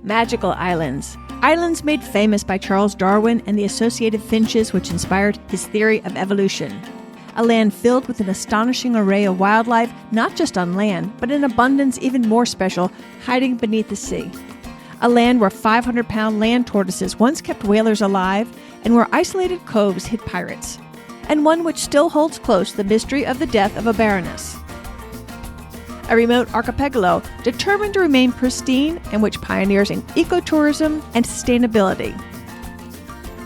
Magical islands. Islands made famous by Charles Darwin and the associated finches which inspired his theory of evolution. A land filled with an astonishing array of wildlife, not just on land, but in abundance even more special, hiding beneath the sea. A land where 500-pound land tortoises once kept whalers alive, and where isolated coves hid pirates. And one which still holds close the mystery of the death of a baroness. A remote archipelago determined to remain pristine and which pioneers in ecotourism and sustainability.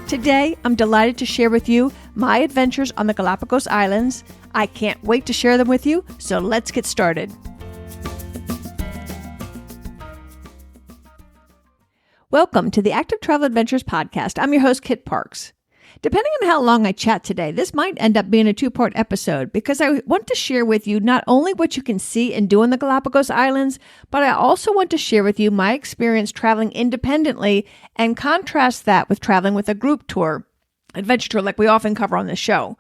Today, I'm delighted to share with you my adventures on the Galapagos Islands. I can't wait to share them with you, so let's get started. Welcome to the Active Travel Adventures podcast. I'm your host, Kit Parks. Depending on how long I chat today, this might end up being a two-part episode because I want to share with you not only what you can see and do on the Galapagos Islands, but I also want to share with you my experience traveling independently and contrast that with traveling with a group tour, adventure tour like we often cover on this show.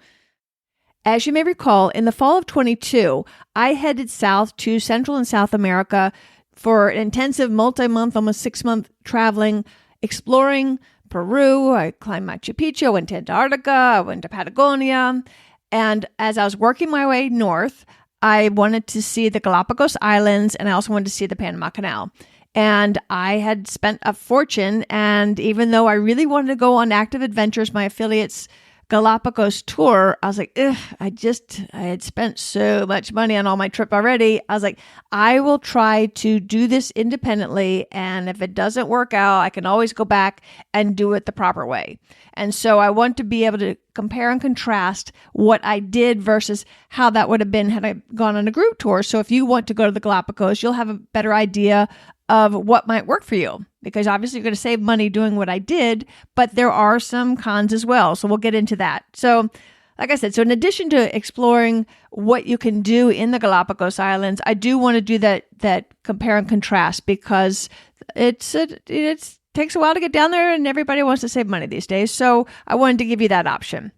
As you may recall, in the fall of 22, I headed south to Central and South America for an intensive multi-month, almost 6-month traveling, exploring Peru. I climbed Machu Picchu, went to Antarctica, I went to Patagonia. And as I was working my way north, I wanted to see the Galapagos Islands, and I also wanted to see the Panama Canal. And I had spent a fortune, and even though I really wanted to go on Active Adventures, my affiliate's Galapagos tour, I was like, I had spent so much money on all my trip already. I was like, I will try to do this independently. And if it doesn't work out, I can always go back and do it the proper way. And so I want to be able to compare and contrast what I did versus how that would have been had I gone on a group tour. So if you want to go to the Galapagos, you'll have a better idea of what might work for you, because obviously you're going to save money doing what I did, but there are some cons as well. So we'll get into that. So like I said, so in addition to exploring what you can do in the Galapagos Islands, I do want to do that compare and contrast, because it takes a while to get down there and everybody wants to save money these days. So I wanted to give you that option.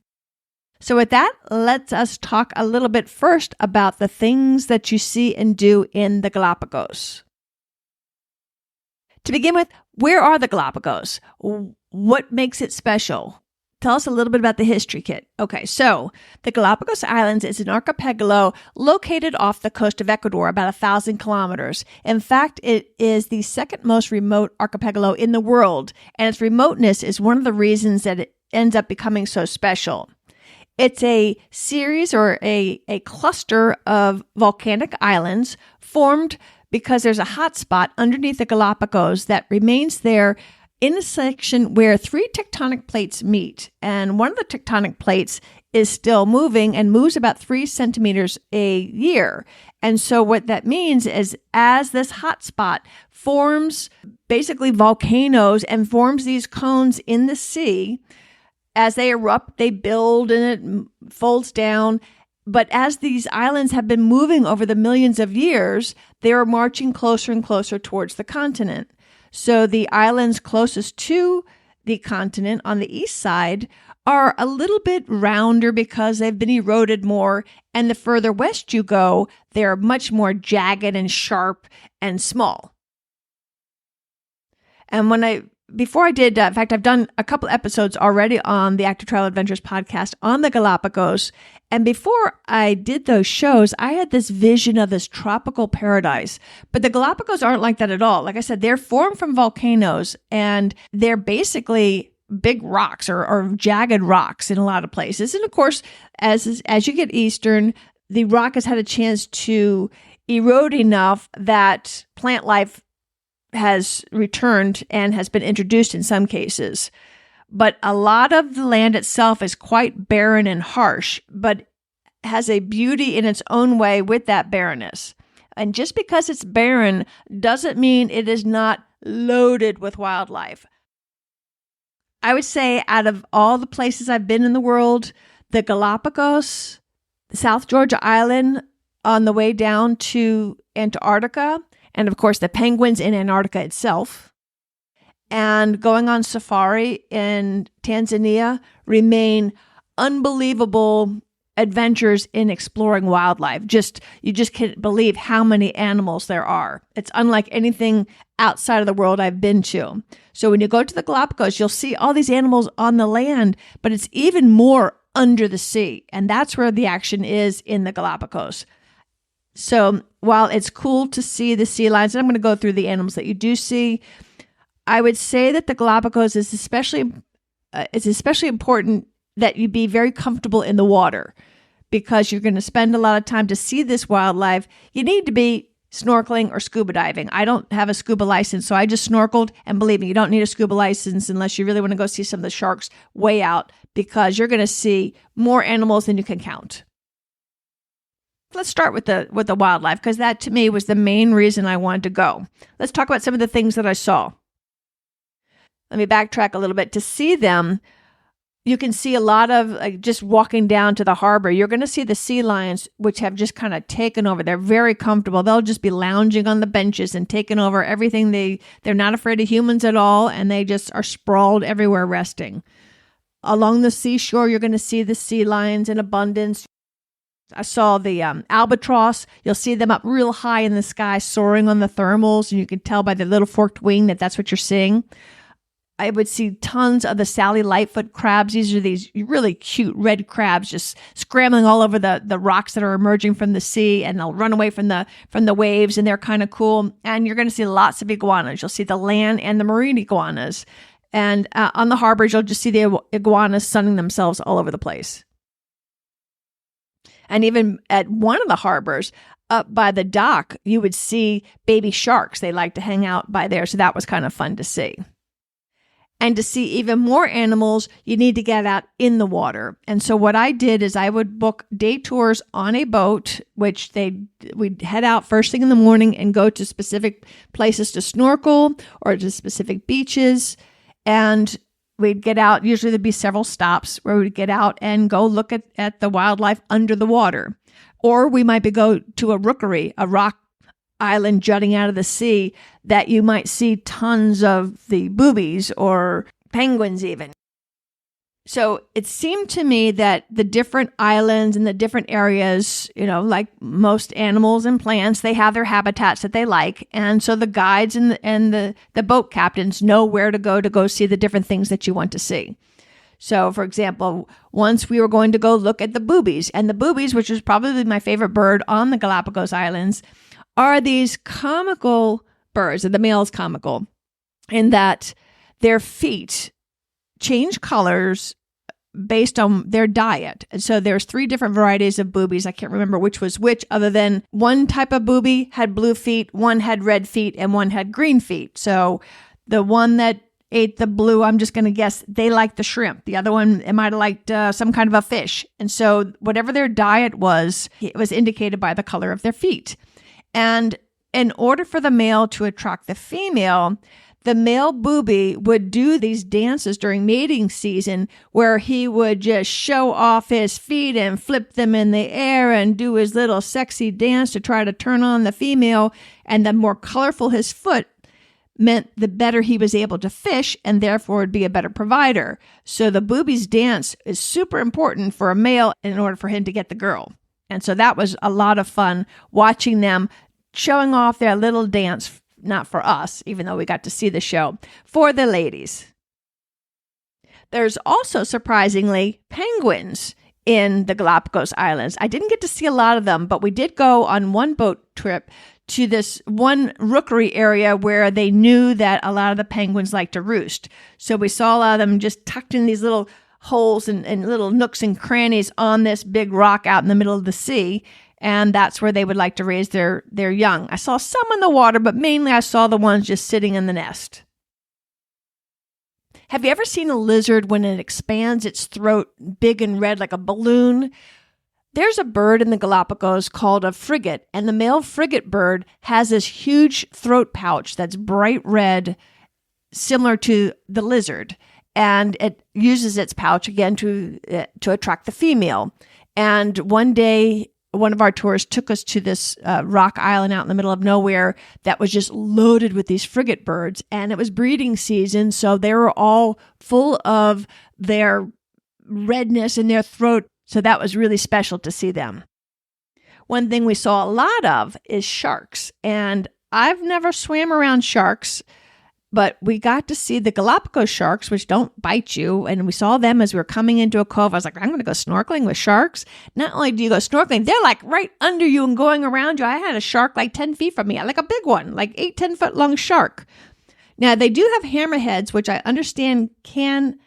So with that, let us talk a little bit first about the things that you see and do in the Galapagos. To begin with, where are the Galapagos? What makes it special? Tell us a little bit about the history, Kit. Okay, so the Galapagos Islands is an archipelago located off the coast of Ecuador, about 1,000 kilometers. In fact, it is the second most remote archipelago in the world, and its remoteness is one of the reasons that it ends up becoming so special. It's a series or a cluster of volcanic islands formed because there's a hot spot underneath the Galapagos that remains there in a section where 3 tectonic plates meet. And one of the tectonic plates is still moving and moves about 3 centimeters a year. And so what that means is as this hot spot forms basically volcanoes and forms these cones in the sea, as they erupt, they build and it folds down. But as these islands have been moving over the millions of years, they are marching closer and closer towards the continent. So the islands closest to the continent on the east side are a little bit rounder because they've been eroded more. And the further west you go, they're much more jagged and sharp and small. And before I did, in fact, I've done a couple episodes already on the Active Travel Adventures podcast on the Galapagos. And before I did those shows, I had this vision of this tropical paradise. But the Galapagos aren't like that at all. Like I said, they're formed from volcanoes, and they're basically big rocks or jagged rocks in a lot of places. And of course, as you get eastern, the rock has had a chance to erode enough that plant life has returned and has been introduced in some cases. But a lot of the land itself is quite barren and harsh, but has a beauty in its own way with that barrenness. And just because it's barren doesn't mean it is not loaded with wildlife. I would say out of all the places I've been in the world, the Galapagos, South Georgia Island on the way down to Antarctica, and of course the penguins in Antarctica itself, and going on safari in Tanzania remain unbelievable adventures in exploring wildlife. You just can't believe how many animals there are. It's unlike anything outside of the world I've been to. So when you go to the Galapagos, you'll see all these animals on the land, but it's even more under the sea. And that's where the action is in the Galapagos. So while it's cool to see the sea lions, and I'm going to go through the animals that you do see, I would say that the Galapagos is especially important that you be very comfortable in the water, because you're going to spend a lot of time to see this wildlife. You need to be snorkeling or scuba diving. I don't have a scuba license, so I just snorkeled. And believe me, you don't need a scuba license unless you really want to go see some of the sharks way out, because you're going to see more animals than you can count. Let's start with the wildlife, because that to me was the main reason I wanted to go. Let's talk about some of the things that I saw. Let me backtrack a little bit. To see them, you can see a lot of, just walking down to the harbor, you're going to see the sea lions, which have just kind of taken over. They're very comfortable. They'll just be lounging on the benches and taking over everything. They're not afraid of humans at all, and they just are sprawled everywhere resting. Along the seashore, you're going to see the sea lions in abundance. I saw the albatross. You'll see them up real high in the sky, soaring on the thermals, and you can tell by their little forked wing that that's what you're seeing. I would see tons of the Sally Lightfoot crabs. These are these really cute red crabs just scrambling all over the rocks that are emerging from the sea, and they'll run away from the waves, and they're kind of cool. And you're going to see lots of iguanas. You'll see the land and the marine iguanas. And on the harbors, you'll just see the iguanas sunning themselves all over the place. And even at one of the harbors, up by the dock, you would see baby sharks. They like to hang out by there, so that was kind of fun to see. And to see even more animals, you need to get out in the water. And so what I did is I would book day tours on a boat, which we'd head out first thing in the morning and go to specific places to snorkel or to specific beaches. And we'd get out. Usually there'd be several stops where we'd get out and go look at the wildlife under the water. Or we might go to a rookery, a rock island jutting out of the sea, that you might see tons of the boobies or penguins even. So it seemed to me that the different islands and the different areas, like most animals and plants, they have their habitats that they like. And so the guides and the boat captains know where to go see the different things that you want to see. So, for example, once we were going to go look at the boobies, and the boobies, which was probably my favorite bird on the Galapagos Islands, are these comical birds, and the male is comical, in that their feet change colors based on their diet. And so there's 3 different varieties of boobies. I can't remember which was which, other than one type of booby had blue feet, one had red feet, and one had green feet. So the one that ate the blue, I'm just going to guess they liked the shrimp. The other one, it might have liked some kind of a fish. And so whatever their diet was, it was indicated by the color of their feet. And in order for the male to attract the female, the male booby would do these dances during mating season where he would just show off his feet and flip them in the air and do his little sexy dance to try to turn on the female. And the more colorful his foot meant, the better he was able to fish, and therefore would be a better provider. So the booby's dance is super important for a male in order for him to get the girl. And so that was a lot of fun watching them showing off their little dance, not for us, even though we got to see the show, for the ladies. There's also, surprisingly, penguins in the Galapagos Islands. I didn't get to see a lot of them, but we did go on one boat trip to this one rookery area where they knew that a lot of the penguins like to roost. So we saw a lot of them just tucked in these little holes and little nooks and crannies on this big rock out in the middle of the sea. And that's where they would like to raise their young. I saw some in the water, but mainly I saw the ones just sitting in the nest. Have you ever seen a lizard when it expands its throat big and red like a balloon? There's a bird in the Galapagos called a frigate, and the male frigate bird has this huge throat pouch that's bright red, similar to the lizard. And it uses its pouch again to attract the female. And one day, one of our tours took us to this rock island out in the middle of nowhere that was just loaded with these frigate birds. And it was breeding season, so they were all full of their redness in their throat. So that was really special to see them. One thing we saw a lot of is sharks. And I've never swam around sharks, but we got to see the Galapagos sharks, which don't bite you. And we saw them as we were coming into a cove. I was like, I'm going to go snorkeling with sharks. Not only do you go snorkeling, they're like right under you and going around you. I had a shark like 10 feet from me, like a big one, like 10 foot long shark. Now, they do have hammerheads, which I understand can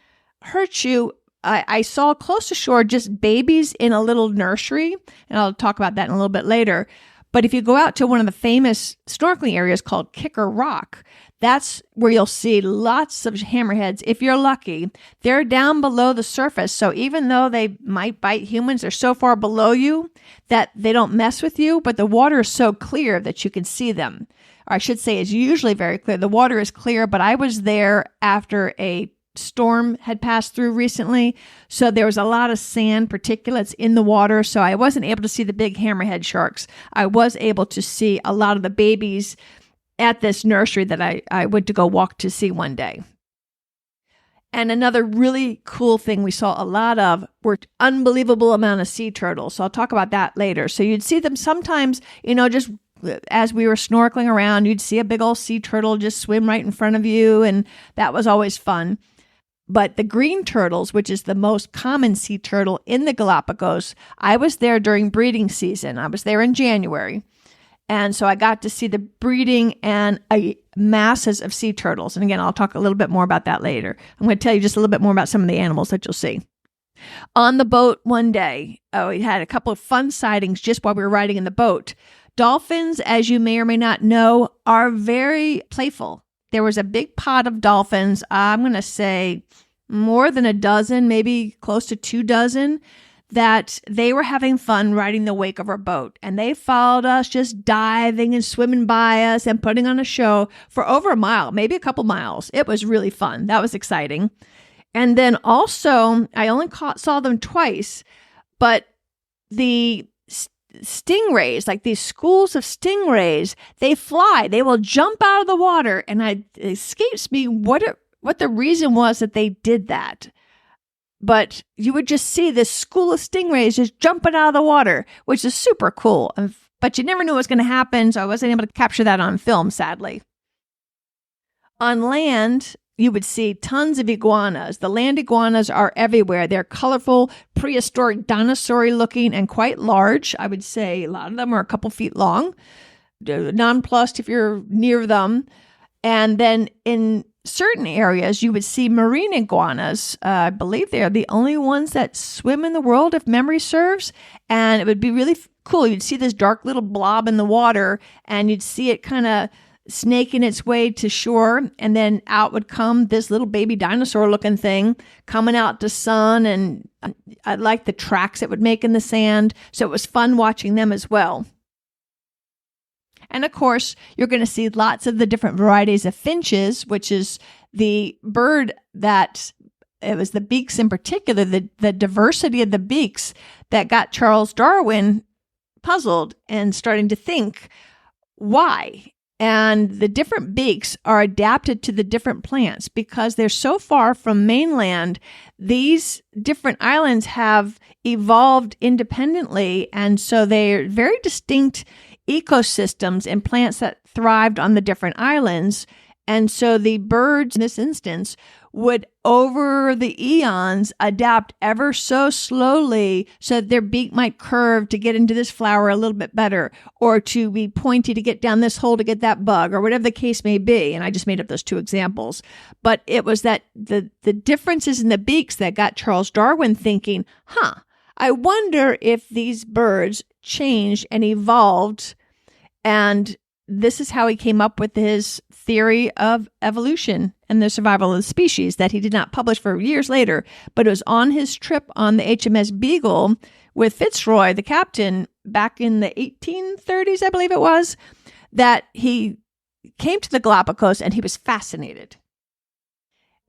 hurt you. I saw close to shore just babies in a little nursery, and I'll talk about that in a little bit later. But if you go out to one of the famous snorkeling areas called Kicker Rock, that's where you'll see lots of hammerheads. If you're lucky, they're down below the surface. So even though they might bite humans, they're so far below you that they don't mess with you, but the water is so clear that you can see them. Or I should say it's usually very clear. The water is clear, but I was there after a storm had passed through recently. So there was a lot of sand particulates in the water. So I wasn't able to see the big hammerhead sharks. I was able to see a lot of the babies at this nursery that I went to go walk to see one day. And another really cool thing we saw a lot of were unbelievable amount of sea turtles. So I'll talk about that later. So you'd see them sometimes, just as we were snorkeling around, you'd see a big old sea turtle just swim right in front of you. And that was always fun. But the green turtles, which is the most common sea turtle in the Galapagos, I was there during breeding season. I was there in January. And so I got to see the breeding and masses of sea turtles. And again, I'll talk a little bit more about that later. I'm going to tell you just a little bit more about some of the animals that you'll see. On the boat one day, we had a couple of fun sightings just while we were riding in the boat. Dolphins, as you may or may not know, are very playful. There was a big pod of dolphins, I'm going to say more than a dozen, maybe close to 24, that they were having fun riding the wake of our boat. And they followed us, just diving and swimming by us and putting on a show for over a mile, maybe a couple miles. It was really fun. That was exciting. And then also, I only saw them twice, but the stingrays, like these schools of stingrays, they fly. They will jump out of the water, and it escapes me what the reason was that they did that. But you would just see this school of stingrays just jumping out of the water, which is super cool. But you never knew what was going to happen, so I wasn't able to capture that on film, sadly. On land, you would see tons of iguanas. The land iguanas are everywhere. They're colorful, prehistoric, dinosaur-y looking, and quite large. I would say a lot of them are a couple feet long, nonplussed if you're near them. And then in certain areas, you would see marine iguanas. I believe they're the only ones that swim in the world, if memory serves. And it would be really cool. You'd see this dark little blob in the water, and you'd see it kind of snaking its way to shore, and then out would come this little baby dinosaur looking thing coming out to sun, and I liked the tracks it would make in the sand, so it was fun watching them as well. And of course, you're going to see lots of the different varieties of finches, which is the bird that, it was the beaks in particular, the diversity of the beaks that got Charles Darwin puzzled and starting to think, why? And the different beaks are adapted to the different plants because they're so far from mainland. These different islands have evolved independently, and so they're very distinct ecosystems and plants that thrived on the different islands. And so the birds, in this instance, would over the eons adapt ever so slowly so that their beak might curve to get into this flower a little bit better, or to be pointy to get down this hole to get that bug, or whatever the case may be. And I just made up those two examples. But it was that the differences in the beaks that got Charles Darwin thinking, I wonder if these birds changed and evolved. And this is how he came up with his theory of evolution and the survival of the species that he did not publish for years later. But it was on his trip on the HMS Beagle with Fitzroy, the captain, back in the 1830s, I believe it was, that he came to the Galapagos and he was fascinated.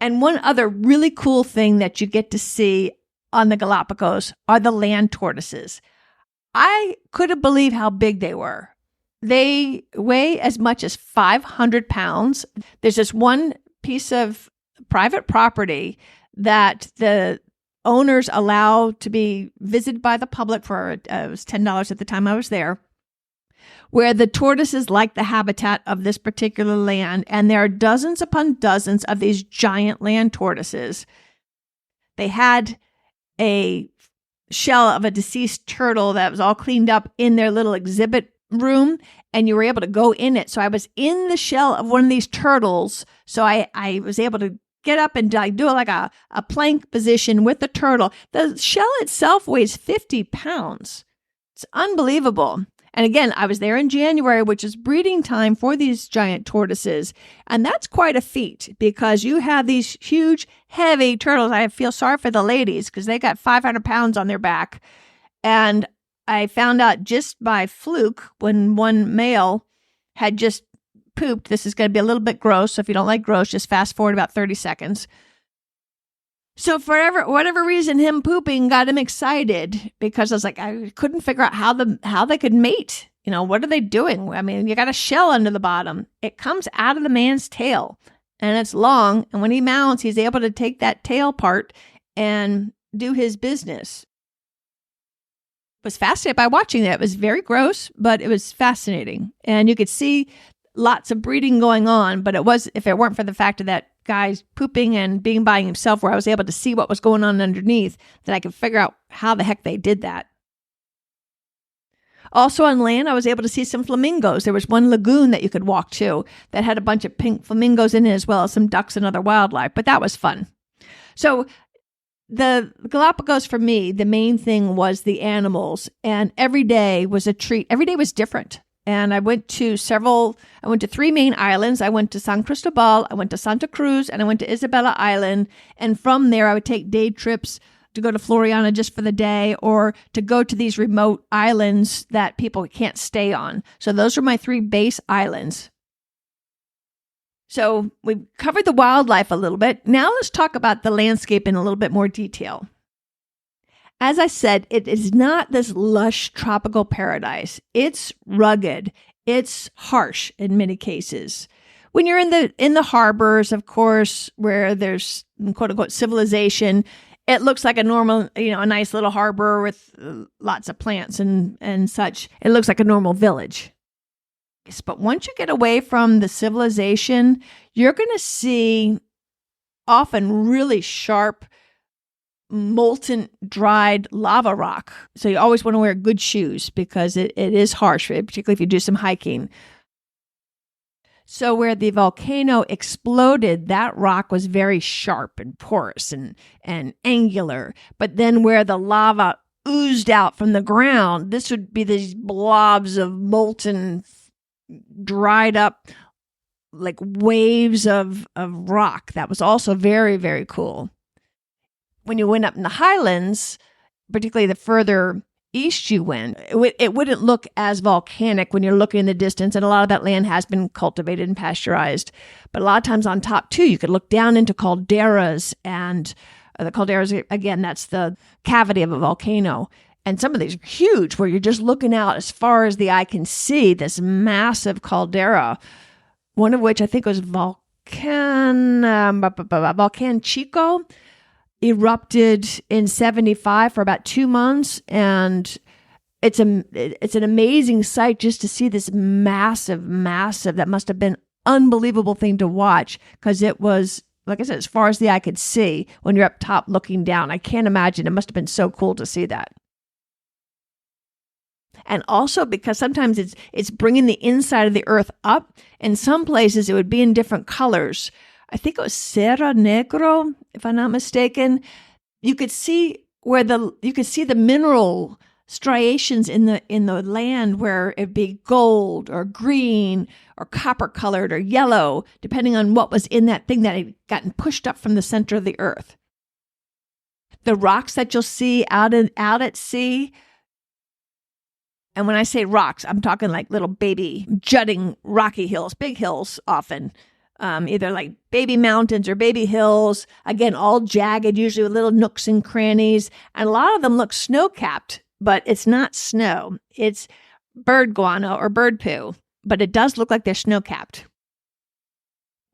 And one other really cool thing that you get to see on the Galapagos are the land tortoises. I couldn't believe how big they were. They weigh as much as 500 pounds. There's this one piece of private property that the owners allow to be visited by the public for it was $10 at the time I was there, where the tortoises like the habitat of this particular land. And there are dozens upon dozens of these giant land tortoises. They had a shell of a deceased turtle that was all cleaned up in their little exhibit room, and you were able to go in it. So I was in the shell of one of these turtles. So I was able to get up and do like a plank position with the turtle. The shell itself weighs 50 pounds. It's unbelievable. And again, I was there in January, which is breeding time for these giant tortoises. And that's quite a feat because you have these huge, heavy turtles. I feel sorry for the ladies because they got 500 pounds on their back. And I found out just by fluke when one male had just pooped. This is going to be a little bit gross. So if you don't like gross, just fast forward about 30 seconds. So for whatever reason, him pooping got him excited because I was like, I couldn't figure out how they could mate. You know, what are they doing? I mean, you got a shell under the bottom. It comes out of the man's tail and it's long. And when he mounts, he's able to take that tail part and do his business. Was fascinated by watching that. It was very gross, but it was fascinating. And you could see lots of breeding going on, but if it weren't for the fact of that guy's pooping and being by himself, where I was able to see what was going on underneath, that I could figure out how the heck they did that. Also on land, I was able to see some flamingos. There was one lagoon that you could walk to that had a bunch of pink flamingos in it, as well as some ducks and other wildlife, but that was fun. So the Galapagos, for me, the main thing was the animals, and every day was a treat. Every day was different. And I went to 3 main islands. I went to San Cristobal, I went to Santa Cruz, and I went to Isabella Island. And from there, I would take day trips to go to Floriana just for the day, or to go to these remote islands that people can't stay on. So those were my 3 base islands. So we covered the wildlife a little bit. Now let's talk about the landscape in a little bit more detail. As I said, it is not this lush tropical paradise. It's rugged. It's harsh in many cases. When you're in the harbors, of course, where there's quote unquote civilization, it looks like a normal, a nice little harbor with lots of plants and such. It looks like a normal village. But once you get away from the civilization, you're going to see often really sharp, molten, dried lava rock. So you always want to wear good shoes because it is harsh, particularly if you do some hiking. So where the volcano exploded, that rock was very sharp and porous and angular. But then where the lava oozed out from the ground, this would be these blobs of molten, dried up, like waves of rock. That was also very, very cool. When you went up in the highlands, particularly the further east you went, it wouldn't look as volcanic when you're looking in the distance. And a lot of that land has been cultivated and pasteurized. But a lot of times on top, too, you could look down into calderas. And the calderas, again, that's the cavity of a volcano. And some of these are huge, where you're just looking out as far as the eye can see this massive caldera, one of which I think was Volcan Chico, erupted in 1975 for about 2 months. And it's an amazing sight just to see this massive, that must have been unbelievable thing to watch, because it was, like I said, as far as the eye could see when you're up top looking down. I can't imagine. It must have been so cool to see that. And also because sometimes it's bringing the inside of the earth up. In some places, it would be in different colors. I think it was Cerro Negro, if I'm not mistaken. You could see the mineral striations in the land, where it'd be gold or green or copper colored or yellow, depending on what was in that thing that had gotten pushed up from the center of the earth. The rocks that you'll see out at sea. And when I say rocks, I'm talking like little baby jutting rocky hills, big hills often, either like baby mountains or baby hills. Again, all jagged, usually with little nooks and crannies. And a lot of them look snow-capped, but it's not snow. It's bird guano or bird poo, but it does look like they're snow-capped.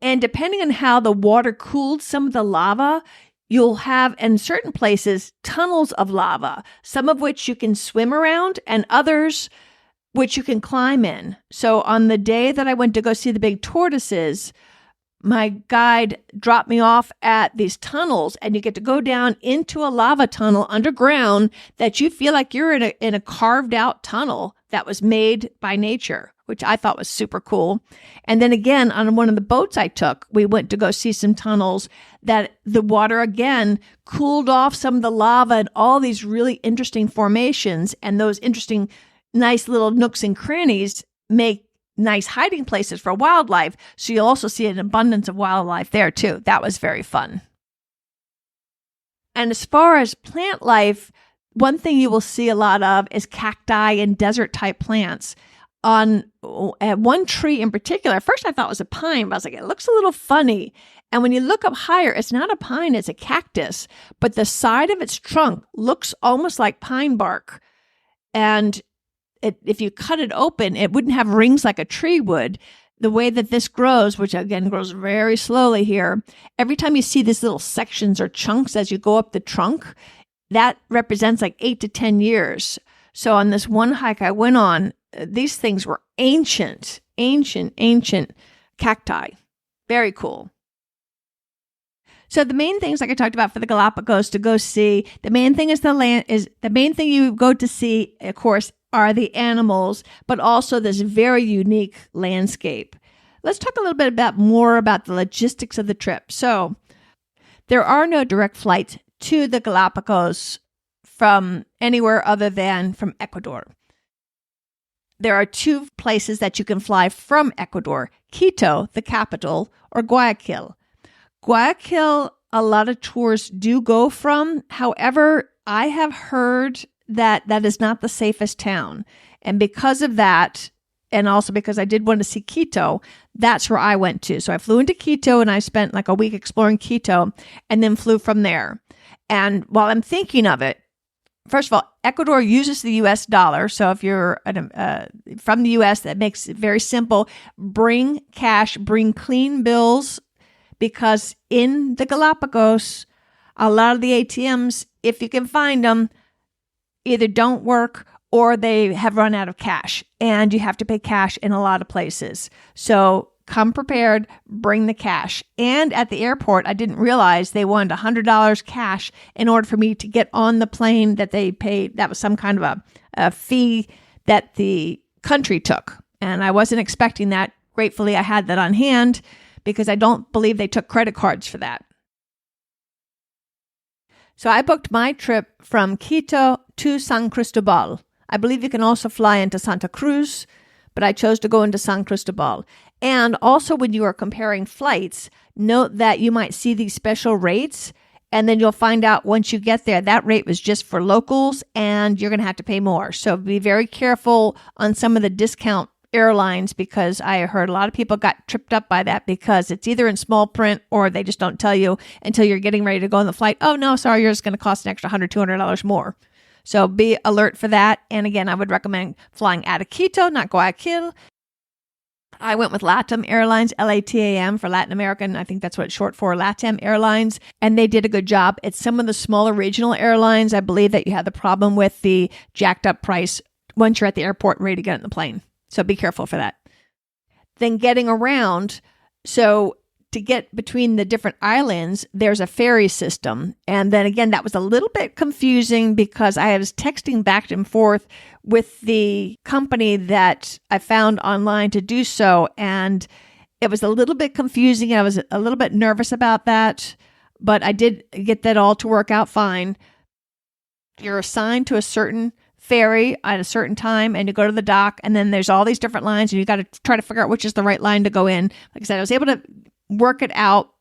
And depending on how the water cooled some of the lava, you'll have in certain places tunnels of lava, some of which you can swim around and others which you can climb in. So on the day that I went to go see the big tortoises, my guide dropped me off at these tunnels, and you get to go down into a lava tunnel underground that you feel like you're in a carved out tunnel that was made by nature, which I thought was super cool. And then again, on one of the boats I took, we went to go see some tunnels that the water again cooled off some of the lava and all these really interesting formations, and those interesting, nice little nooks and crannies make nice hiding places for wildlife. So you'll also see an abundance of wildlife there too. That was very fun. And as far as plant life, one thing you will see a lot of is cacti and desert type plants. On one tree in particular, at first I thought it was a pine, but I was like, it looks a little funny. And when you look up higher, it's not a pine, it's a cactus, but the side of its trunk looks almost like pine bark. And if you cut it open, it wouldn't have rings like a tree would. The way that this grows, which again grows very slowly here, every time you see these little sections or chunks as you go up the trunk, that represents like 8 to 10 years. So on this one hike I went on, these things were ancient cacti. Very cool. So the main things, like I talked about for the Galapagos to go see, the main thing is the main thing you go to see, of course, are the animals, but also this very unique landscape. Let's talk a little bit more about the logistics of the trip. So there are no direct flights to the Galapagos from anywhere other than from Ecuador. There are 2 places that you can fly from Ecuador: Quito, the capital, or Guayaquil. Guayaquil, a lot of tours do go from. However, I have heard that is not the safest town. And because of that, and also because I did want to see Quito, that's where I went to. So I flew into Quito and I spent like a week exploring Quito and then flew from there. And while I'm thinking of it, first of all, Ecuador uses the US dollar. So if you're from the US, that makes it very simple. Bring cash, bring clean bills, because in the Galapagos, a lot of the ATMs, if you can find them, either don't work or they have run out of cash, and you have to pay cash in a lot of places. So come prepared, bring the cash. And at the airport, I didn't realize they wanted $100 cash in order for me to get on the plane that they paid. That was some kind of a fee that the country took. And I wasn't expecting that. Gratefully, I had that on hand because I don't believe they took credit cards for that. So I booked my trip from Quito to San Cristobal. I believe you can also fly into Santa Cruz, but I chose to go into San Cristobal. And also when you are comparing flights, note that you might see these special rates, and then you'll find out once you get there, that rate was just for locals and you're going to have to pay more. So be very careful on some of the discount airlines, because I heard a lot of people got tripped up by that because it's either in small print or they just don't tell you until you're getting ready to go on the flight. Oh, no, sorry, yours is going to cost an extra $100, $200 more. So be alert for that. And again, I would recommend flying out of Quito, not Guayaquil. I went with LATAM Airlines, LATAM for Latin American. I think that's what it's short for, LATAM Airlines. And they did a good job. It's some of the smaller regional airlines, I believe, that you have the problem with the jacked up price once you're at the airport ready to get on the plane. So be careful for that. Then getting around. So to get between the different islands, there's a ferry system. And then again, that was a little bit confusing because I was texting back and forth with the company that I found online to do so. And it was a little bit confusing. I was a little bit nervous about that, but I did get that all to work out fine. You're assigned to a certain ferry at a certain time and you go to the dock, and then there's all these different lines and you got to try to figure out which is the right line to go in. Like I said, I was able to work it out,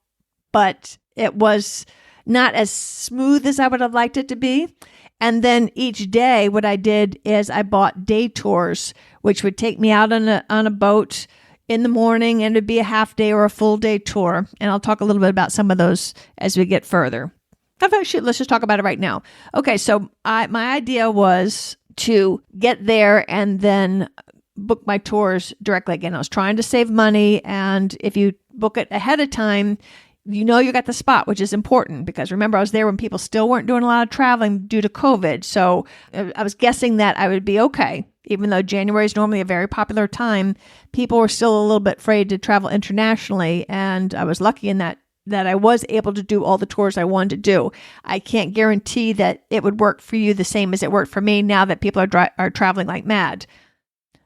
but it was not as smooth as I would have liked it to be. And then each day, what I did is I bought day tours, which would take me out on a boat in the morning, and it'd be a half day or a full day tour. And I'll talk a little bit about some of those as we get further. Let's just talk about it right now. Okay, so my idea was to get there and then book my tours directly. Again, I was trying to save money, and if you book it ahead of time, you got the spot, which is important because remember, I was there when people still weren't doing a lot of traveling due to COVID. So I was guessing that I would be okay. Even though January is normally a very popular time, people were still a little bit afraid to travel internationally. And I was lucky in that I was able to do all the tours I wanted to do. I can't guarantee that it would work for you the same as it worked for me now that people are traveling like mad.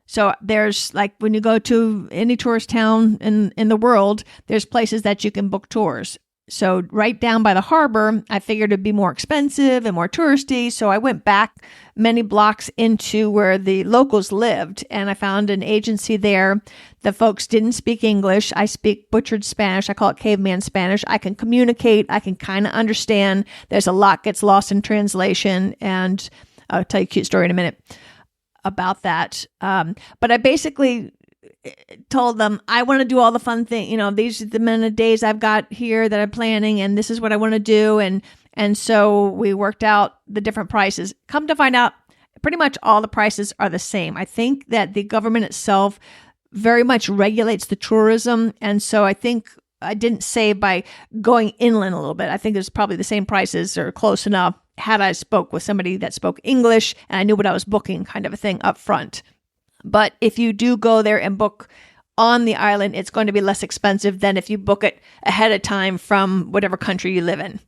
So there's like when you go to any tourist town in the world, there's places that you can book tours. So right down by the harbor, I figured it'd be more expensive and more touristy. So I went back many blocks into where the locals lived and I found an agency there. The folks didn't speak English. I speak butchered Spanish. I call it caveman Spanish. I can communicate. I can kind of understand. There's a lot gets lost in translation. And I'll tell you a cute story in a minute about that. But I basically told them, I want to do all the fun things. These are the amount of days I've got here that I'm planning, and this is what I want to do. And so we worked out the different prices. Come to find out, pretty much all the prices are the same. I think that the government itself very much regulates the tourism. And so I think I didn't save by going inland a little bit. I think there's probably the same prices or close enough had I spoke with somebody that spoke English and I knew what I was booking kind of a thing up front. But if you do go there and book on the island, it's going to be less expensive than if you book it ahead of time from whatever country you live in.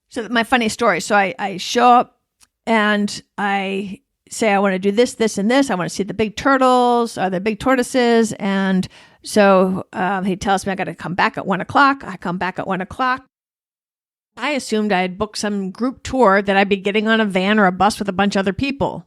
So my funny story. So I show up and I say, I want to do this, this, and this. I want to see the big turtles or the big tortoises. And so he tells me I got to come back at 1:00. I come back at 1:00. I assumed I had booked some group tour that I'd be getting on a van or a bus with a bunch of other people.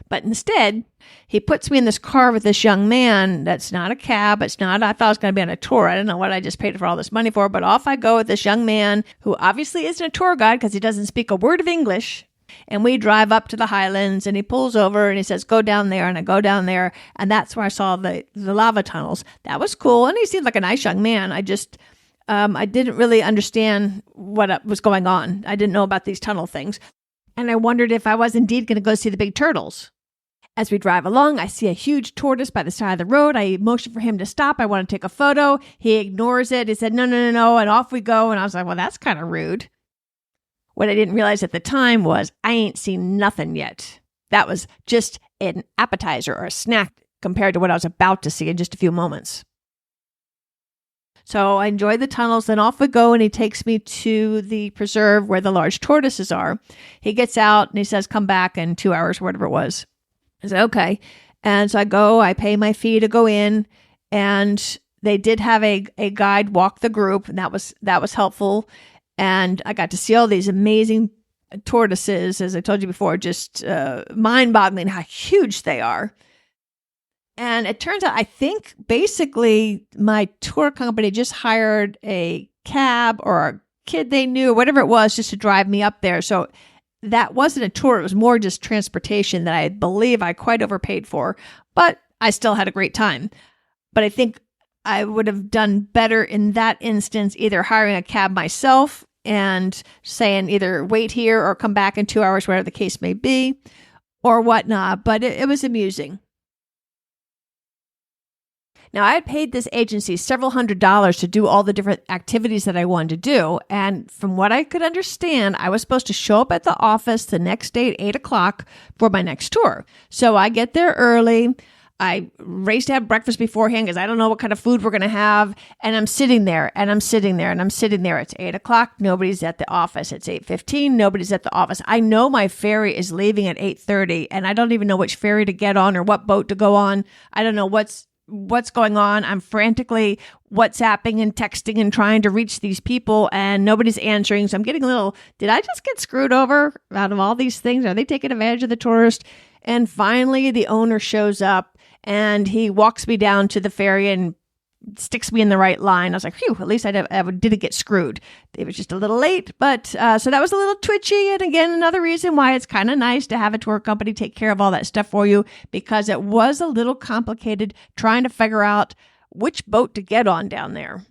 But instead, he puts me in this car with this young man. That's not a cab. I thought I was going to be on a tour. I don't know what I just paid for all this money for, but off I go with this young man who obviously isn't a tour guide because he doesn't speak a word of English. And we drive up to the highlands and he pulls over and he says, go down there. And I go down there. And that's where I saw the lava tunnels. That was cool. And he seemed like a nice young man. I didn't really understand what was going on. I didn't know about these tunnel things. And I wondered if I was indeed going to go see the big turtles. As we drive along, I see a huge tortoise by the side of the road. I motion for him to stop. I want to take a photo. He ignores it. He said, no. And off we go. And I was like, well, that's kind of rude. What I didn't realize at the time was I ain't seen nothing yet. That was just an appetizer or a snack compared to what I was about to see in just a few moments. So I enjoy the tunnels, then off we go, and he takes me to the preserve where the large tortoises are. He gets out and he says, come back in 2 hours, whatever it was. I said, okay. And so I go, I pay my fee to go in, and they did have a guide walk the group, and that was helpful. And I got to see all these amazing tortoises, as I told you before, just mind-boggling how huge they are. And it turns out, I think basically my tour company just hired a cab or a kid they knew, or whatever it was, just to drive me up there. So that wasn't a tour. It was more just transportation that I believe I quite overpaid for, but I still had a great time. But I think I would have done better in that instance, either hiring a cab myself and saying either wait here or come back in 2 hours, whatever the case may be, or whatnot. But it was amusing. Now, I had paid this agency several $100s to do all the different activities that I wanted to do. And from what I could understand, I was supposed to show up at the office the next day at 8:00 for my next tour. So I get there early. I race to have breakfast beforehand because I don't know what kind of food we're going to have. And I'm sitting there and I'm sitting there and I'm sitting there. It's 8:00. Nobody's at the office. It's 8:15. Nobody's at the office. I know my ferry is leaving at 8:30 and I don't even know which ferry to get on or what boat to go on. I don't know what's going on. I'm frantically WhatsApping and texting and trying to reach these people and nobody's answering. So I'm getting a little, did I just get screwed over out of all these things? Are they taking advantage of the tourist? And finally the owner shows up and he walks me down to the ferry and sticks me in the right line. I was like, phew, at least I didn't get screwed. It was just a little late, but so that was a little twitchy. And again, another reason why it's kind of nice to have a tour company take care of all that stuff for you, because it was a little complicated trying to figure out which boat to get on down there.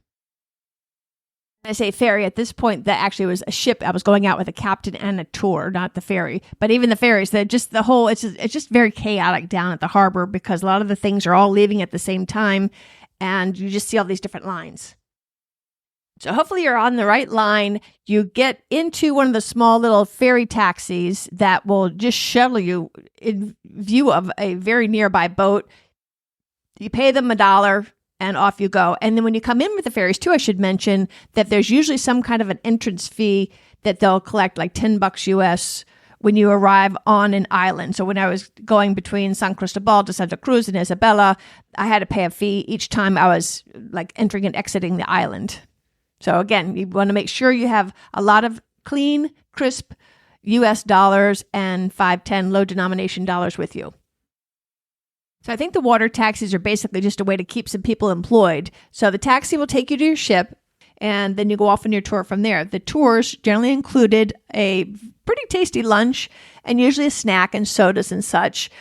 I say ferry at this point, that actually was a ship. I was going out with a captain and a tour, not the ferry. But even the ferries, it's just very chaotic down at the harbor because a lot of the things are all leaving at the same time. And you just see all these different lines. So hopefully you're on the right line. You get into one of the small little ferry taxis that will just shuttle you in view of a very nearby boat. You pay them $1 and off you go. And then when you come in with the ferries too, I should mention that there's usually some kind of an entrance fee that they'll collect, like $10 US when you arrive on an island. So when I was going between San Cristobal to Santa Cruz and Isabella, I had to pay a fee each time I was like entering and exiting the island. So again, you want to make sure you have a lot of clean, crisp US dollars and 5-10 low denomination dollars with you. So I think the water taxis are basically just a way to keep some people employed. So the taxi will take you to your ship, and then you go off on your tour from there. The tours generally included a pretty tasty lunch and usually a snack and sodas and such.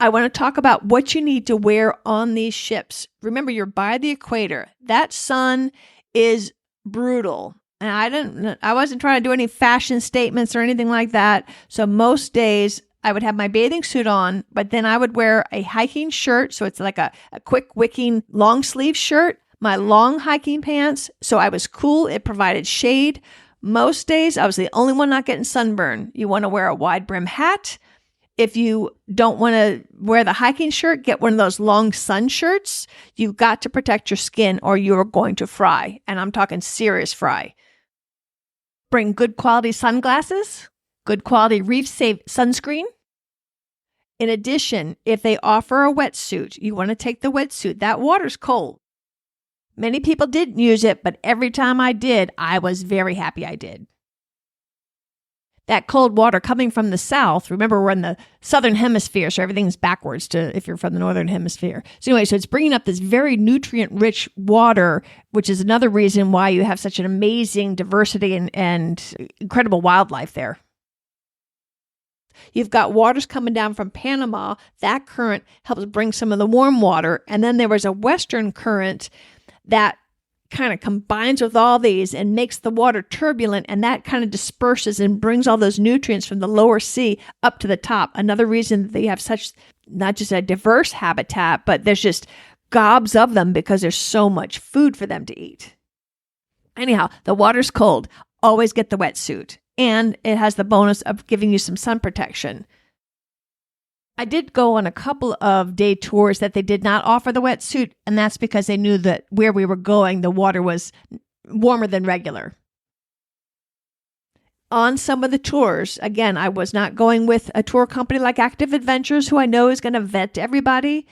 I want to talk about what you need to wear on these ships. Remember, you're by the equator. That sun is brutal. And I wasn't trying to do any fashion statements or anything like that. So most days I would have my bathing suit on, but then I would wear a hiking shirt. So it's like a quick wicking long sleeve shirt, my long hiking pants. So I was cool. It provided shade. Most days I was the only one not getting sunburn. You want to wear a wide brim hat. If you don't want to wear the hiking shirt, get one of those long sun shirts. You've got to protect your skin or you're going to fry. And I'm talking serious fry. Bring good quality sunglasses, good quality reef-safe sunscreen. In addition, if they offer a wetsuit, you want to take the wetsuit. That water's cold. Many people didn't use it, but every time I did, I was very happy I did. That cold water coming from the south, remember we're in the southern hemisphere, so everything's backwards to if you're from the northern hemisphere. So anyway, so it's bringing up this very nutrient-rich water, which is another reason why you have such an amazing diversity and incredible wildlife there. You've got waters coming down from Panama. That current helps bring some of the warm water. And then there was a western current that kind of combines with all these and makes the water turbulent, and that kind of disperses and brings all those nutrients from the lower sea up to the top. Another reason that they have such not just a diverse habitat, but there's just gobs of them because there's so much food for them to eat. Anyhow, the water's cold. Always get the wetsuit. And it has the bonus of giving you some sun protection. I did go on a couple of day tours that they did not offer the wetsuit, and that's because they knew that where we were going, the water was warmer than regular. On some of the tours, again, I was not going with a tour company like Active Adventures, who I know is going to vet everybody.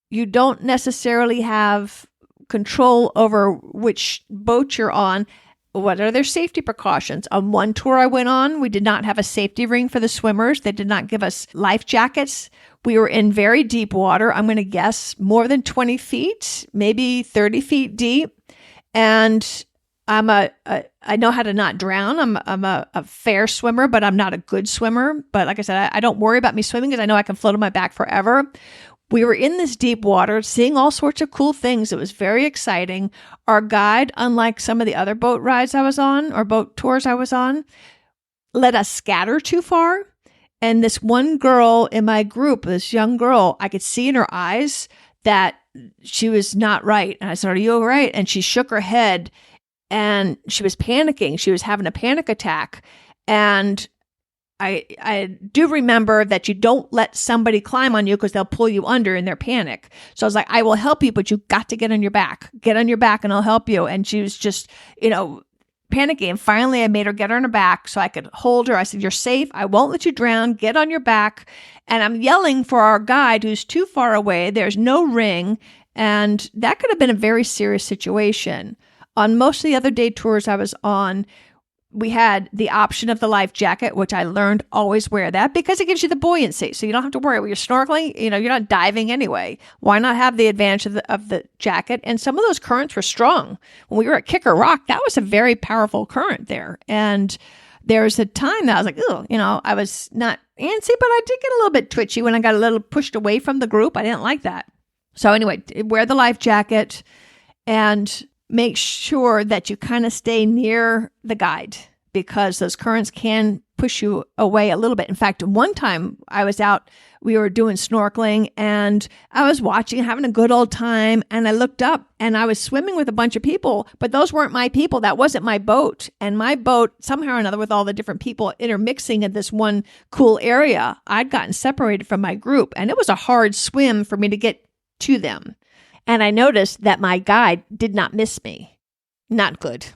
You don't necessarily have control over which boat you're on. What are their safety precautions? On one tour I went on, we did not have a safety ring for the swimmers. They did not give us life jackets. We were in very deep water. I'm going to guess more than 20 feet, maybe 30 feet deep. And I know how to not drown. I'm a fair swimmer, but I'm not a good swimmer. But like I said, I don't worry about me swimming because I know I can float on my back forever. We were in this deep water, seeing all sorts of cool things. It was very exciting. Our guide, unlike some of the other boat rides I was on or boat tours I was on, let us scatter too far. And this one girl in my group, this young girl, I could see in her eyes that she was not right. And I said, "Are you all right?" And she shook her head and she was panicking. She was having a panic attack. And I do remember that you don't let somebody climb on you because they'll pull you under in their panic. So I was like, "I will help you, but you've got to get on your back. Get on your back and I'll help you." And she was just, panicking. And finally, I made her get on her back so I could hold her. I said, "You're safe. I won't let you drown. Get on your back." And I'm yelling for our guide who's too far away. There's no ring. And that could have been a very serious situation. On most of the other day tours I was on, we had the option of the life jacket, which I learned always wear that because it gives you the buoyancy. So you don't have to worry when you're snorkeling. You're not diving anyway. Why not have the advantage of the jacket? And some of those currents were strong. When we were at Kicker Rock, that was a very powerful current there. And there was a time that I was like, I was not antsy, but I did get a little bit twitchy when I got a little pushed away from the group. I didn't like that. So anyway, wear the life jacket and make sure that you kind of stay near the guide because those currents can push you away a little bit. In fact, one time I was out, we were doing snorkeling and I was watching, having a good old time. And I looked up and I was swimming with a bunch of people, but those weren't my people. That wasn't my boat. And my boat, somehow or another, with all the different people intermixing in this one cool area, I'd gotten separated from my group. And it was a hard swim for me to get to them. And I noticed that my guide did not miss me. Not good.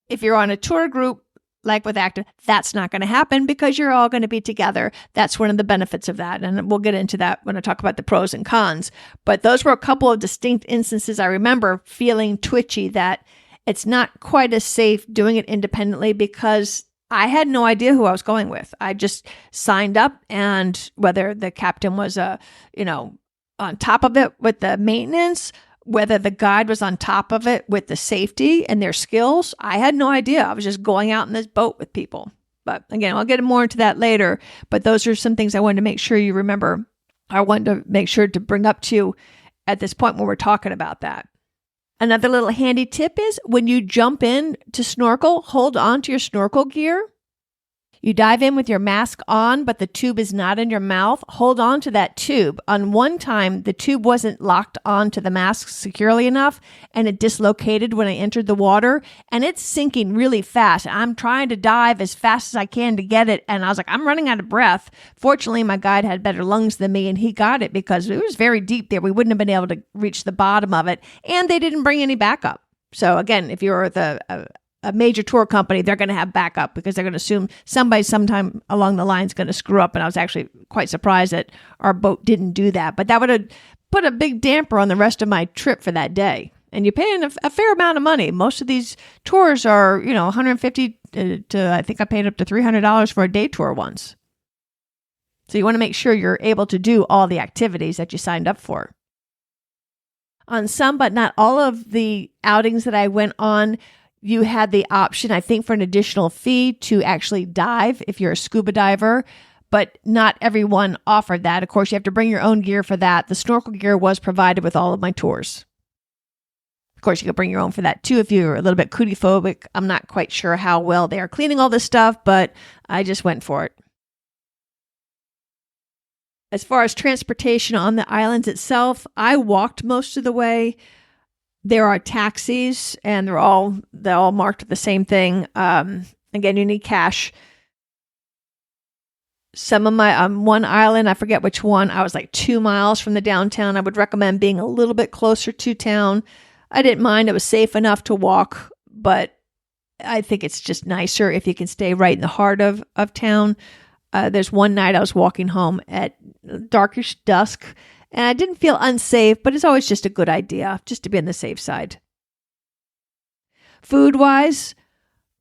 If you're on a tour group, like with Active, that's not going to happen because you're all going to be together. That's one of the benefits of that. And we'll get into that when I talk about the pros and cons. But those were a couple of distinct instances I remember feeling twitchy that it's not quite as safe doing it independently because I had no idea who I was going with. I just signed up, and whether the captain was, on top of it with the maintenance, whether the guide was on top of it with the safety and their skills, I had no idea. I was just going out in this boat with people. But again, I'll get more into that later. But those are some things I wanted to make sure you remember. I wanted to make sure to bring up to you at this point when we're talking about that. Another little handy tip is when you jump in to snorkel, hold on to your snorkel gear. You dive in with your mask on, but the tube is not in your mouth. Hold on to that tube. On one time, the tube wasn't locked onto the mask securely enough, and it dislocated when I entered the water, and it's sinking really fast. I'm trying to dive as fast as I can to get it, and I was like, I'm running out of breath. Fortunately, my guide had better lungs than me, and he got it because it was very deep there. We wouldn't have been able to reach the bottom of it, and they didn't bring any backup. So again, if you're a major tour company, they're going to have backup because they're going to assume somebody sometime along the line is going to screw up. And I was actually quite surprised that our boat didn't do that. But that would have put a big damper on the rest of my trip for that day. And you're paying a fair amount of money. Most of these tours are, $150 to I think I paid up to $300 for a day tour once. So you want to make sure you're able to do all the activities that you signed up for. On some, but not all of the outings that I went on, you had the option, I think, for an additional fee to actually dive if you're a scuba diver, but not everyone offered that. Of course, you have to bring your own gear for that. The snorkel gear was provided with all of my tours. Of course, you could bring your own for that too if you're a little bit cootie phobic. I'm not quite sure how well they are cleaning all this stuff, but I just went for it. As far as transportation on the islands itself, I walked most of the way. There are taxis, and they're all marked the same thing. Again, you need cash. Some of my one island, I forget which one, I was like 2 miles from the downtown. I would recommend being a little bit closer to town. I didn't mind; it was safe enough to walk, but I think it's just nicer if you can stay right in the heart of town. There's one night I was walking home at darkish dusk. And I didn't feel unsafe, but it's always just a good idea, just to be on the safe side. Food-wise,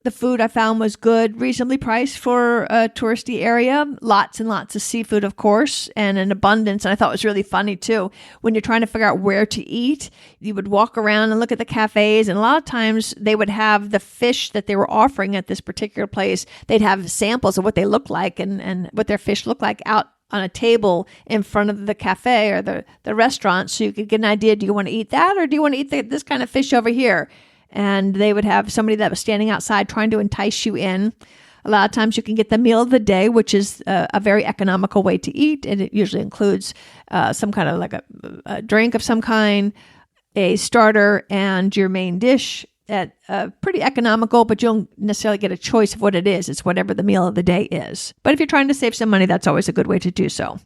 the food I found was good, reasonably priced for a touristy area. Lots and lots of seafood, of course, and in abundance. And I thought it was really funny, too. When you're trying to figure out where to eat, you would walk around and look at the cafes. And a lot of times they would have the fish that they were offering at this particular place. They'd have samples of what they look like and what their fish look like out on a table in front of the cafe or the restaurant, so you could get an idea, do you want to eat that or do you want to eat this kind of fish over here? And they would have somebody that was standing outside trying to entice you in. A lot of times you can get the meal of the day, which is a very economical way to eat, and it usually includes some kind of like a drink of some kind, a starter, and your main dish at pretty economical, but you don't necessarily get a choice of what it is. It's whatever the meal of the day is. But if you're trying to save some money, that's always a good way to do so.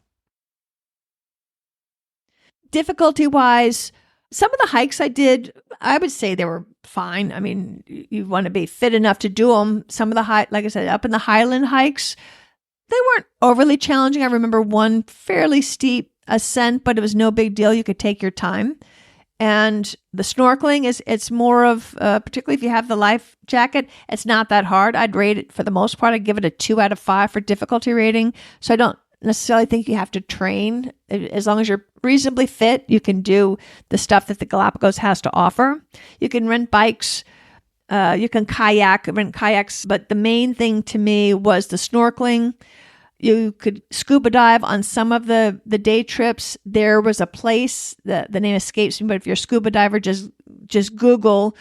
Difficulty-wise, some of the hikes I did, I would say they were fine. I mean, you want to be fit enough to do them. Some of the like I said, up in the highland hikes, they weren't overly challenging. I remember one fairly steep ascent, but it was no big deal. You could take your time. And the snorkeling it's more of, particularly if you have the life jacket, it's not that hard. I'd rate it, for the most part, I'd give it a 2 out of 5 for difficulty rating. So I don't necessarily think you have to train. As long as you're reasonably fit, you can do the stuff that the Galapagos has to offer. You can rent bikes, you can rent kayaks, but the main thing to me was the snorkeling. You could scuba dive on some of the day trips. There was a place, the name escapes me, but if you're a scuba diver, just Google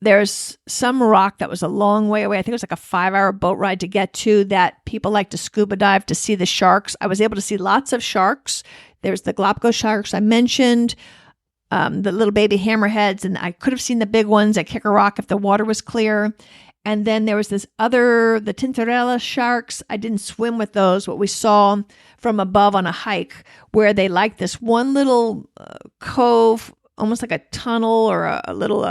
There's some rock that was a long way away. I think it was like a 5-hour boat ride to get to, that people like to scuba dive to see the sharks. I was able to see lots of sharks. There's the Galapagos sharks I mentioned, the little baby hammerheads, and I could have seen the big ones at Kicker Rock if the water was clear. And then there was the tintorella sharks. I didn't swim with those, but we saw from above on a hike where they like this one little cove, almost like a tunnel or a little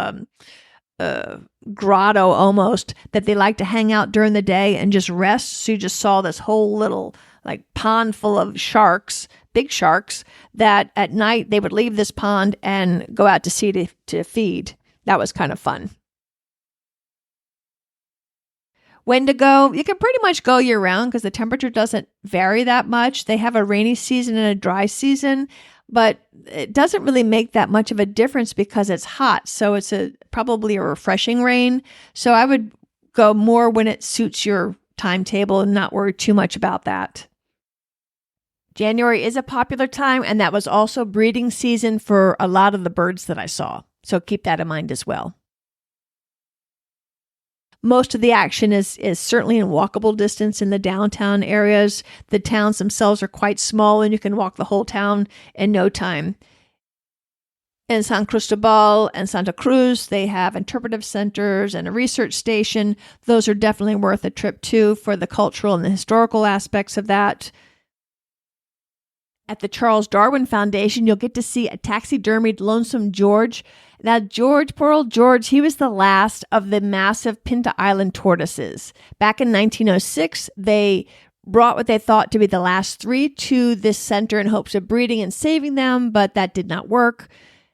grotto almost, that they like to hang out during the day and just rest. So you just saw this whole little like pond full of sharks, big sharks, that at night they would leave this pond and go out to sea to feed. That was kind of fun. When to go? You can pretty much go year round because the temperature doesn't vary that much. They have a rainy season and a dry season, but it doesn't really make that much of a difference because it's hot. So it's probably a refreshing rain. So I would go more when it suits your timetable and not worry too much about that. January is a popular time, and that was also breeding season for a lot of the birds that I saw. So keep that in mind as well. Most of the action is certainly in walkable distance in the downtown areas. The towns themselves are quite small, and you can walk the whole town in no time. In San Cristobal and Santa Cruz, they have interpretive centers and a research station. Those are definitely worth a trip too for the cultural and the historical aspects of that. At the Charles Darwin Foundation, you'll get to see a taxidermied Lonesome George. Now, poor old George, he was the last of the massive Pinta Island tortoises. Back in 1906, they brought what they thought to be the last 3 to this center in hopes of breeding and saving them, but that did not work.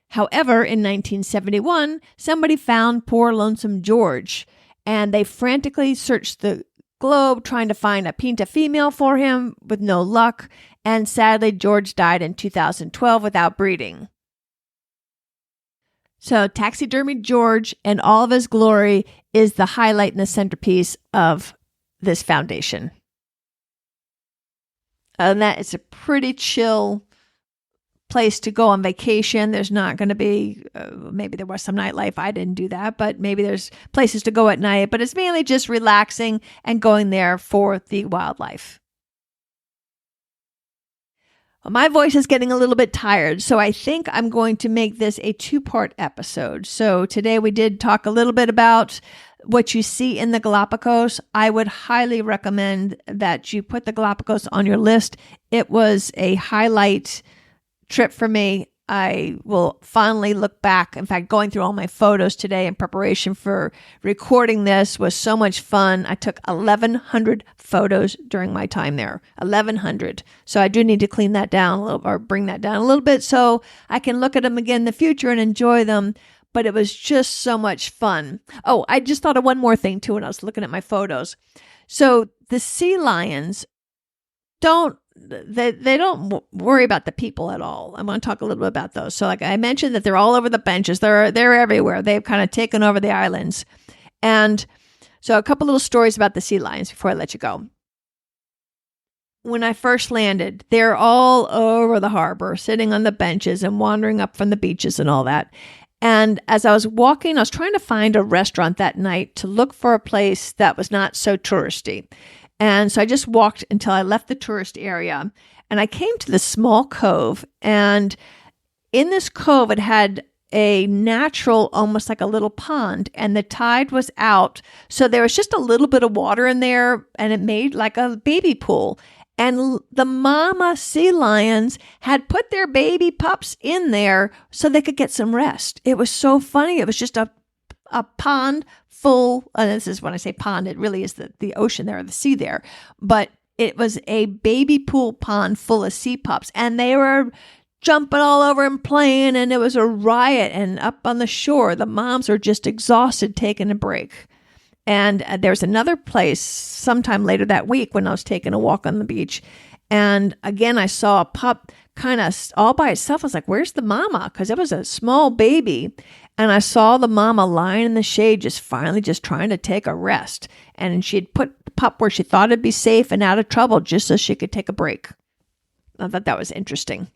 However, in 1971, somebody found poor Lonesome George, and they frantically searched the globe trying to find a Pinta female for him with no luck. And sadly, George died in 2012 without breeding. So taxidermy George in all of his glory is the highlight and the centerpiece of this foundation. And that it's a pretty chill place to go on vacation. There's not going to be, maybe there was some nightlife. I didn't do that, but maybe there's places to go at night. But it's mainly just relaxing and going there for the wildlife. Well, my voice is getting a little bit tired, so I think I'm going to make this a 2-part episode. So today we did talk a little bit about what you see in the Galapagos. I would highly recommend that you put the Galapagos on your list. It was a highlight trip for me. I will finally look back. In fact, going through all my photos today in preparation for recording this was so much fun. I took 1,100 photos during my time there. 1,100. So I do need to clean that down a little, or bring that down a little bit so I can look at them again in the future and enjoy them. But it was just so much fun. Oh, I just thought of one more thing too when I was looking at my photos. So the sea lions don't worry about the people at all. I'm going to talk a little bit about those. So like I mentioned that they're all over the benches. They're everywhere. They've kind of taken over the islands. And so a couple little stories about the sea lions before I let you go. When I first landed, they're all over the harbor, sitting on the benches and wandering up from the beaches and all that. And as I was walking, I was trying to find a restaurant that night to look for a place that was not so touristy. And so I just walked until I left the tourist area, and I came to this small cove, and in this cove, it had a natural, almost like a little pond, and the tide was out. So there was just a little bit of water in there, and it made like a baby pool. And the mama sea lions had put their baby pups in there so they could get some rest. It was so funny. It was just a pond full, this is when I say pond, it really is the ocean there, or the sea there, but it was a baby pool pond full of sea pups, and they were jumping all over and playing, and it was a riot. And up on the shore, the moms are just exhausted, taking a break. And there's another place sometime later that week when I was taking a walk on the beach, and again, I saw a pup kind of all by itself. I was like, where's the mama? Because it was a small baby. And I saw the mama lying in the shade, just trying to take a rest. And she had put the pup where she thought it'd be safe and out of trouble just so she could take a break. I thought that was interesting.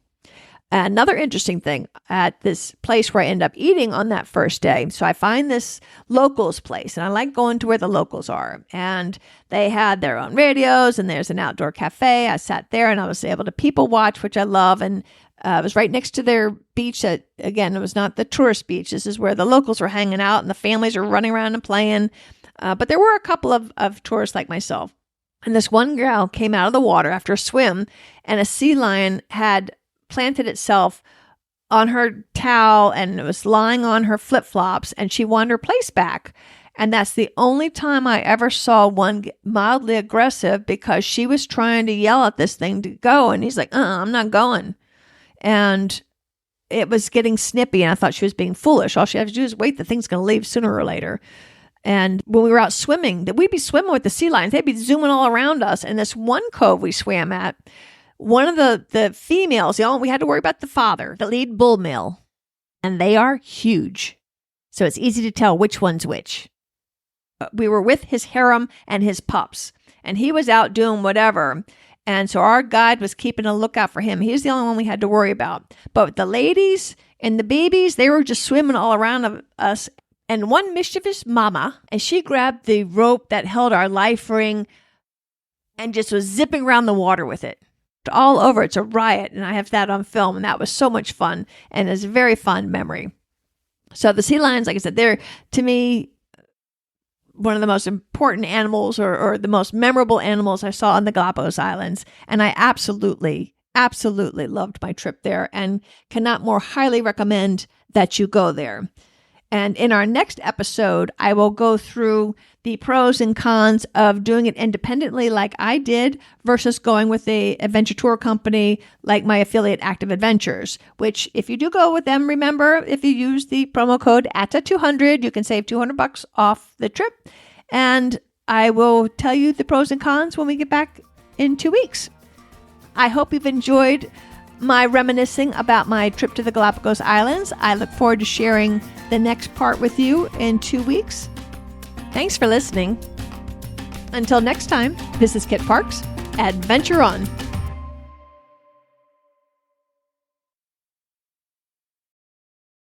Another interesting thing at this place where I end up eating on that first day. So I find this locals place, and I like going to where the locals are. And they had their own radios, and there's an outdoor cafe. I sat there and I was able to people watch, which I love. And it was right next to their beach. That, again, it was not the tourist beach. This is where the locals were hanging out and the families are running around and playing. But there were a couple of tourists like myself. And this one girl came out of the water after a swim, and a sea lion had planted itself on her towel and it was lying on her flip-flops, and she wanted her place back. And that's the only time I ever saw one get mildly aggressive, because she was trying to yell at this thing to go. And he's like, I'm not going. And it was getting snippy, and I thought she was being foolish. All she had to do is wait. The thing's going to leave sooner or later. And when we were out swimming, we'd be swimming with the sea lions. They'd be zooming all around us. And this one cove we swam at, one of the females, we had to worry about the father, the lead bull male, and they are huge. So it's easy to tell which one's which. We were with his harem and his pups, and he was out doing whatever. And so our guide was keeping a lookout for him. He was the only one we had to worry about. But the ladies and the babies, they were just swimming all around us. And one mischievous mama, and she grabbed the rope that held our life ring and just was zipping around the water with it. All over. It's a riot, and I have that on film, and that was so much fun, and it's a very fond memory. So the sea lions, like I said, they're, to me, one of the most important animals or the most memorable animals I saw on the Galapagos Islands, and I absolutely loved my trip there and cannot more highly recommend that you go there. And in our next episode, I will go through the pros and cons of doing it independently like I did versus going with a adventure tour company like my affiliate Active Adventures, which if you do go with them, remember, if you use the promo code ATA200, you can save $200 off the trip. And I will tell you the pros and cons when we get back in 2 weeks. I hope you've enjoyed my reminiscing about my trip to the Galapagos Islands. I look forward to sharing the next part with you in 2 weeks. Thanks for listening. Until next time, this is Kit Parks. Adventure on.